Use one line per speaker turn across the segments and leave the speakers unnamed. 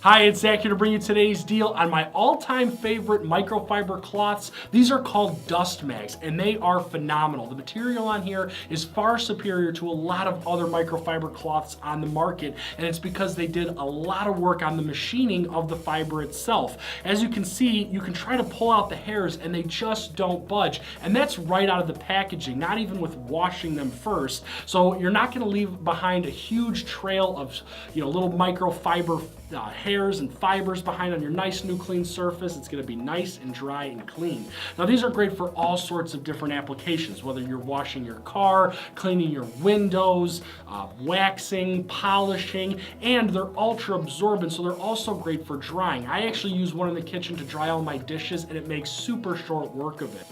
Hi, it's Zach here to bring you today's deal on my all-time favorite microfiber cloths. These are called Dust Mags, and they are phenomenal. The material on here is far superior to a lot of other microfiber cloths on the market, and it's because they did a lot of work on the machining of the fiber itself. As you can see, you can try to pull out the hairs and they just don't budge, and that's right out of the packaging, not even with washing them first. So you're not going to leave behind a huge trail of little microfiber hairs and fibers behind on your nice new clean surface. It's going to be nice and dry and clean. Now these are great for all sorts of different applications, whether you're washing your car, cleaning your windows, waxing, polishing, and they're ultra absorbent, so they're also great for drying. I actually use one in the kitchen to dry all my dishes, and it makes super short work of it.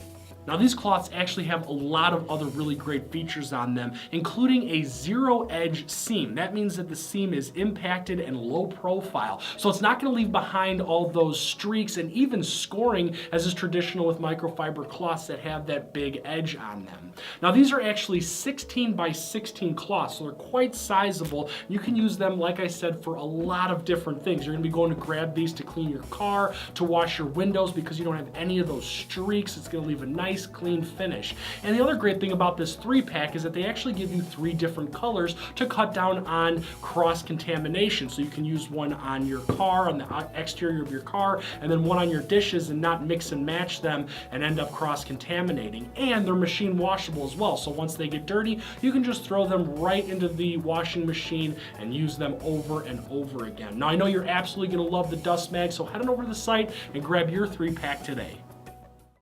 Now these cloths actually have a lot of other really great features on them, including a zero edge seam. That means that the seam is impacted and low profile. So it's not going to leave behind all those streaks and even scoring as is traditional with microfiber cloths that have that big edge on them. Now these are actually 16 by 16 cloths, so they're quite sizable. You can use them, like I said, for a lot of different things. You're going to be going to grab these to clean your car, to wash your windows because you don't have any of those streaks. It's going to leave a nice clean finish. And the other great thing about this 3-pack is that they actually give you 3 different colors to cut down on cross-contamination. So you can use one on your car, on the exterior of your car, and then one on your dishes and not mix and match them and end up cross-contaminating. And they're machine washable as well. So once they get dirty, you can just throw them right into the washing machine and use them over and over again. Now I know you're absolutely going to love the Dust Mag, so head on over to the site and grab your 3-pack today.